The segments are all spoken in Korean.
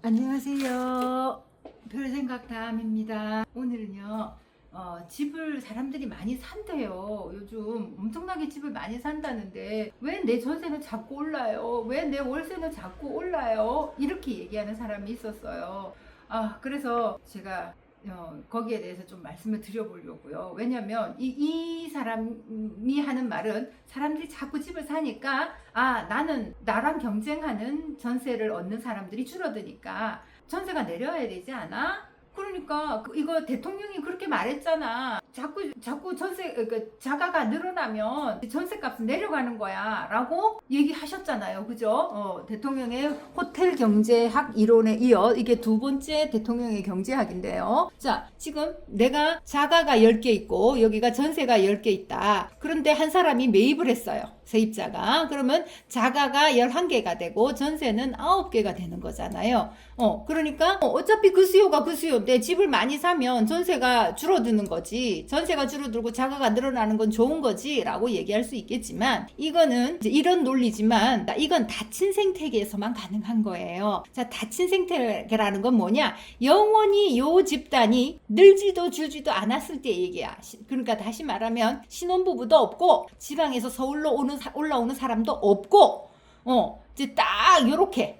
안녕하세요. 별생각 다음입니다. 오늘은요, 집을 사람들이 많이 산대요. 요즘 엄청나게 집을 많이 산다는데, 왜 내 전세는 자꾸 올라요? 왜 내 월세는 자꾸 올라요? 이렇게 얘기하는 사람이 있었어요. 그래서 제가 거기에 대해서 좀 말씀을 드려보려고요. 왜냐면 이 사람이 하는 말은 사람들이 자꾸 집을 사니까 나는 나랑 경쟁하는 전세를 얻는 사람들이 줄어드니까 전세가 내려야 되지 않아? 그러니까 이거 대통령이 그렇게 말했잖아. 자꾸 전세 그러니까 자가가 늘어나면 전세값은 내려가는 거야라고 얘기하셨잖아요. 그죠? 대통령의 호텔 경제학 이론에 이어 이게 두 번째 대통령의 경제학인데요. 자, 지금 내가 자가가 10개 있고 여기가 전세가 10개 있다. 그런데 한 사람이 매입을 했어요. 세입자가. 그러면 자가가 11개가 되고 전세는 9개가 되는 거잖아요. 그러니까 어차피 그 수요가 그 수요인데 집을 많이 사면 전세가 줄어드는 거지. 전세가 줄어들고 자가가 늘어나는 건 좋은 거지 라고 얘기할 수 있겠지만 이거는 이제 이런 논리지만 이건 닫힌 생태계에서만 가능한 거예요. 자, 닫힌 생태계라는 건 뭐냐? 영원히 요 집단이 늘지도 줄지도 않았을 때 얘기야. 그러니까 다시 말하면 신혼부부도 없고 지방에서 서울로 올라오는 사람도 없고 이제 딱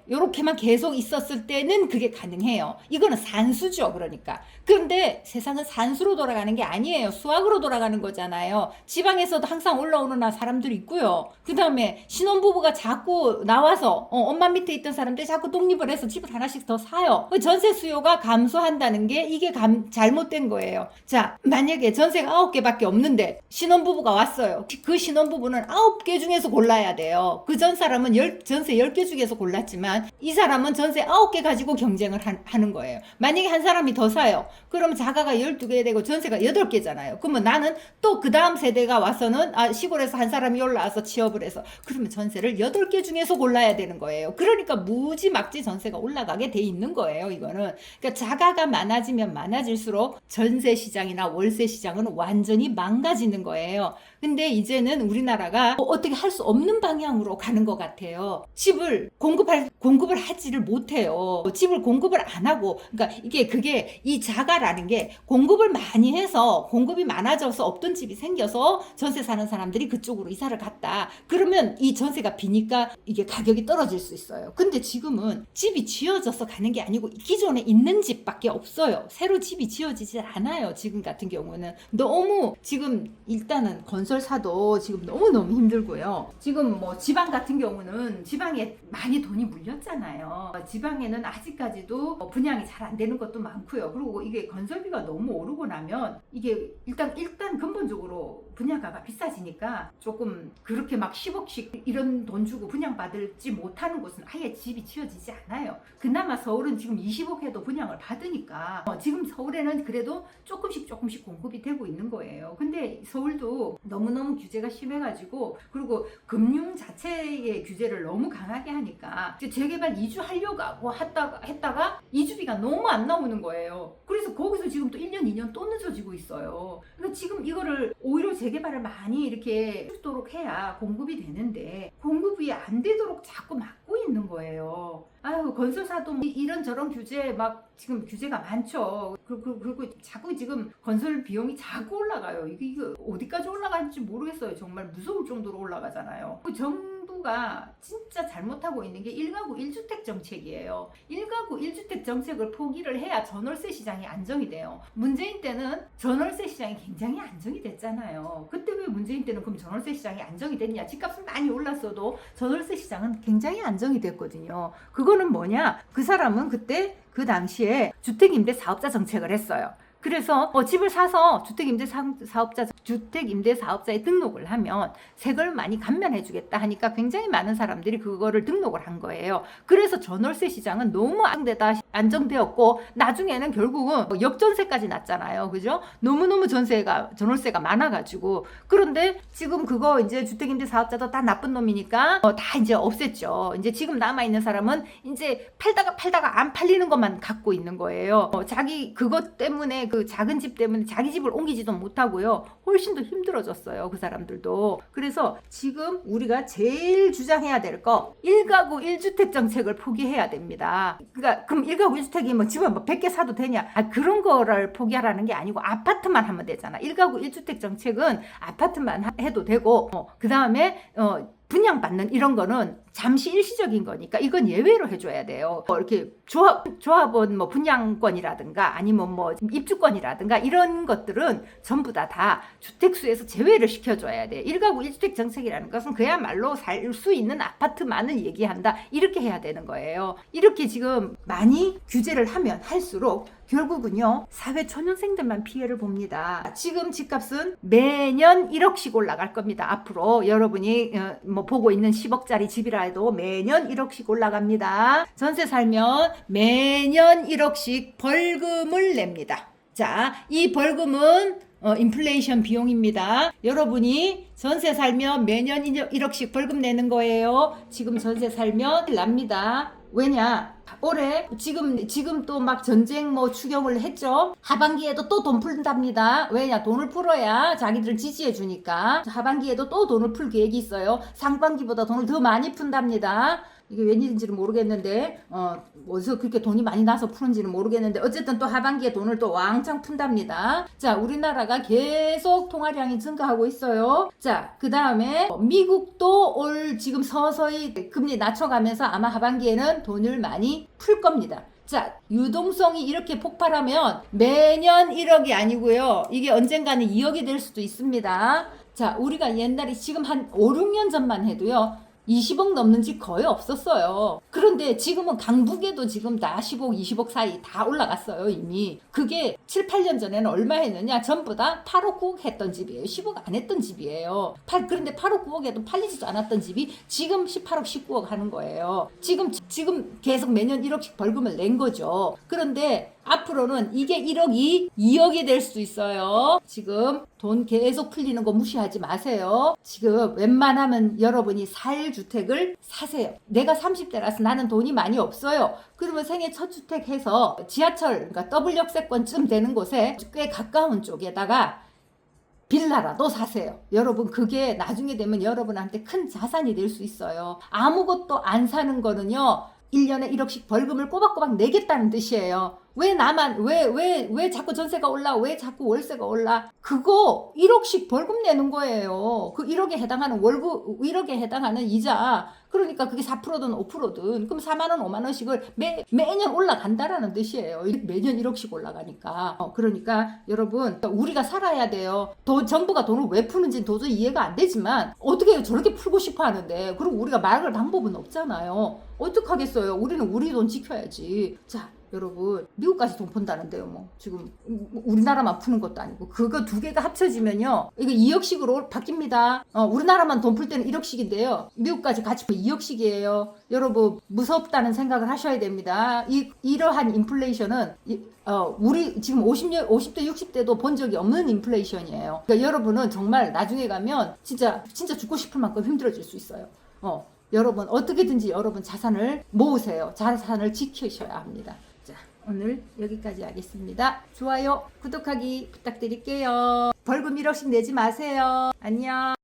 요렇게만 계속 있었을 때는 그게 가능해요. 이거는 산수죠. 그러니까. 그런데 세상은 산수로 돌아가는 게 아니에요. 수학으로 돌아가는 거잖아요. 지방에서도 항상 올라오는 사람들이 있고요. 그 다음에 신혼부부가 자꾸 나와서 엄마 밑에 있던 사람들이 자꾸 독립을 해서 집을 하나씩 더 사요. 전세 수요가 감소한다는 게 이게 잘못된 거예요. 자, 만약에 전세가 9개밖에 없는데 신혼부부가 왔어요. 그 신혼부부는 9개 중에서 골라야 돼요. 그 전 사람은 전세 10개 중에서 골랐지만 이 사람은 전세 9개 가지고 경쟁을 하는 거예요. 만약에 한 사람이 더 사요. 그럼 자가가 12개 되고 전세가 8개잖아요. 그러면 나는 또 그 다음 세대가 와서는 시골에서 한 사람이 올라와서 취업을 해서 그러면 전세를 8개 중에서 골라야 되는 거예요. 그러니까 무지막지 전세가 올라가게 돼 있는 거예요. 이거는. 그러니까 자가가 많아지면 많아질수록 전세 시장이나 월세 시장은 완전히 망가지는 거예요. 근데 이제는 우리나라가 어떻게 할 수 없는 방향으로 가는 것 같아요. 집을 공급을 하지를 못해요. 집을 공급을 안 하고, 그러니까 그게 이 자가라는 게 공급을 많이 해서 공급이 많아져서 없던 집이 생겨서 전세 사는 사람들이 그쪽으로 이사를 갔다. 그러면 이 전세가 비니까 이게 가격이 떨어질 수 있어요. 근데 지금은 집이 지어져서 가는 게 아니고 기존에 있는 집밖에 없어요. 새로 집이 지어지지 않아요. 지금 같은 경우는 너무 지금 일단은 건설사도 지금 너무너무 힘들고요. 지금 뭐 지방 같은 경우는 지방에 많이 돈이 물렸잖아요. 지방에는 아직까지도 분양이 잘 안 되는 것도 많고요. 그리고 이게 건설비가 너무 오르고 나면 이게 일단 근본적으로 분양가가 비싸지니까 조금 그렇게 막 10억씩 이런 돈 주고 분양받을지 못하는 곳은 아예 집이 지어지지 않아요. 그나마 서울은 지금 20억 해도 분양을 받으니까 지금 서울에는 그래도 조금씩 공급이 되고 있는 거예요. 근데 서울도 너무너무 규제가 심해가지고 그리고 금융 자체의 규제를 너무 강하게 하니까 재개발 이주하려고 했다가 이주비가 너무 안 나오는 거예요. 그래서 거기서 지금 또 1년 2년 또 늦어지고 있어요. 그러니까 지금 이거를 오히려 재개발을 많이 이렇게 해주도록 해야 공급이 되는데 공급이 안 되도록 자꾸 막고 있는 거예요. 건설사도 이런저런 규제 지금 규제가 많죠. 그리고 자꾸 지금 건설 비용이 자꾸 올라가요. 이게 어디까지 올라가는지 모르겠어요. 정말 무서울 정도로 올라가잖아요. 정부가 진짜 잘못하고 있는 게 1가구 1주택 정책이에요. 1가구 1주택 정책을 포기를 해야 전월세 시장이 안정이 돼요. 문재인 때는 전월세 시장이 굉장히 안정이 됐잖아요. 그때 왜 문재인 때는 그럼 전월세 시장이 안정이 됐냐? 집값은 많이 올랐어도 전월세 시장은 굉장히 안정이 됐거든요. 그거는 뭐냐? 그 사람은 그때 그 당시에 주택임대사업자 정책을 했어요. 그래서 집을 사서 주택임대사업자에 등록을 하면 세금을 많이 감면해주겠다 하니까 굉장히 많은 사람들이 그거를 등록을 한 거예요. 그래서 전월세 시장은 너무 안정되었고 나중에는 결국은 역전세까지 났잖아요. 그죠? 너무너무 전월세가 많아가지고. 그런데 지금 그거 이제 주택임대사업자도 다 나쁜 놈이니까 다 이제 없앴죠. 이제 지금 남아있는 사람은 이제 팔다가 안 팔리는 것만 갖고 있는 거예요. 자기 그것 때문에 그 작은 집 때문에 자기 집을 옮기지도 못하고요. 훨씬 더 힘들어졌어요. 그 사람들도. 그래서 지금 우리가 제일 주장해야 될 거 1가구 1주택 정책을 포기해야 됩니다. 그러니까 그럼 1가구 1주택이 뭐 집을 뭐 100개 사도 되냐? 그런 거를 포기하라는 게 아니고 아파트만 하면 되잖아. 1가구 1주택 정책은 아파트만 해도 되고 그 다음에 분양받는 이런 거는 잠시 일시적인 거니까 이건 예외로 해줘야 돼요. 이렇게 조합원 뭐 분양권이라든가 아니면 뭐 입주권이라든가 이런 것들은 전부 다 주택수에서 제외를 시켜줘야 돼. 1가구 1주택 정책이라는 것은 그야말로 살 수 있는 아파트만을 얘기한다. 이렇게 해야 되는 거예요. 이렇게 지금 많이 규제를 하면 할수록 결국은요 사회 초년생들만 피해를 봅니다. 지금 집값은 매년 1억씩 올라갈 겁니다. 앞으로 여러분이 뭐 보고 있는 10억짜리 집이라 해도 매년 1억씩 올라갑니다. 전세 살면 매년 1억씩 벌금을 냅니다. 자, 이 벌금은 인플레이션 비용입니다. 여러분이 전세 살면 매년 1억씩 벌금 내는 거예요. 지금 전세 살면 납니다. 왜냐? 올해 지금 또 막 전쟁 뭐 추경을 했죠. 하반기에도 또 돈 푼답니다. 왜냐? 돈을 풀어야 자기들 지지해 주니까. 하반기에도 또 돈을 풀 계획이 있어요. 상반기보다 돈을 더 많이 푼답니다. 이게 웬일인지는 모르겠는데 어디서 그렇게 돈이 많이 나서 푸는지는 모르겠는데 어쨌든 또 하반기에 돈을 또 왕창 푼답니다. 자, 우리나라가 계속 통화량이 증가하고 있어요. 자, 그 다음에 미국도 지금 서서히 금리 낮춰가면서 아마 하반기에는 돈을 많이 풀 겁니다. 자, 유동성이 이렇게 폭발하면 매년 1억이 아니고요. 이게 언젠가는 2억이 될 수도 있습니다. 자, 우리가 옛날에 지금 한 5, 6년 전만 해도요. 20억 넘는 집 거의 없었어요. 그런데 지금은 강북에도 지금 다 10억, 20억 사이 다 올라갔어요, 이미. 그게 7, 8년 전에는 얼마 했느냐? 전부 다 8억, 9억 했던 집이에요. 10억 안 했던 집이에요. 그런데 8억, 9억에도 팔리지도 않았던 집이 지금 18억, 19억 하는 거예요. 지금 계속 매년 1억씩 벌금을 낸 거죠. 그런데 앞으로는 이게 1억이 2억이 될 수도 있어요. 지금 돈 계속 풀리는 거 무시하지 마세요. 지금 웬만하면 여러분이 살 주택을 사세요. 내가 30대라서 나는 돈이 많이 없어요. 그러면 생애 첫 주택 해서 지하철, 그러니까 더블 역세권쯤 되는 곳에 꽤 가까운 쪽에다가 빌라라도 사세요. 여러분 그게 나중에 되면 여러분한테 큰 자산이 될 수 있어요. 아무것도 안 사는 거는요. 1년에 1억씩 벌금을 꼬박꼬박 내겠다는 뜻이에요. 왜 자꾸 전세가 올라? 왜 자꾸 월세가 올라? 그거 1억씩 벌금 내는 거예요. 그 1억에 해당하는 1억에 해당하는 이자. 그러니까 그게 4%든 5%든 그럼 4만원, 5만원씩을 매년 올라간다라는 뜻이에요. 매년 1억씩 올라가니까. 그러니까 여러분 우리가 살아야 돼요. 정부가 돈을 왜 푸는지는 도저히 이해가 안 되지만 어떻게 저렇게 풀고 싶어 하는데 그리고 우리가 막을 방법은 없잖아요. 어떡하겠어요. 우리는 우리 돈 지켜야지. 자, 여러분 미국까지 돈 푼다는데요. 뭐 지금 우리나라만 푸는 것도 아니고 그거 두 개가 합쳐지면요 이거 2억씩으로 바뀝니다. 우리나라만 돈 풀 때는 1억씩인데요 미국까지 같이 2억씩이에요. 여러분 무섭다는 생각을 하셔야 됩니다. 이러한 인플레이션은 우리 지금 50대 60대도 본 적이 없는 인플레이션이에요. 그러니까 여러분은 정말 나중에 가면 진짜 죽고 싶을 만큼 힘들어질 수 있어요. 여러분 어떻게든지 여러분 자산을 모으세요. 자산을 지키셔야 합니다. 자, 오늘 여기까지 하겠습니다. 좋아요, 구독하기 부탁드릴게요. 벌금 1억씩 내지 마세요. 안녕.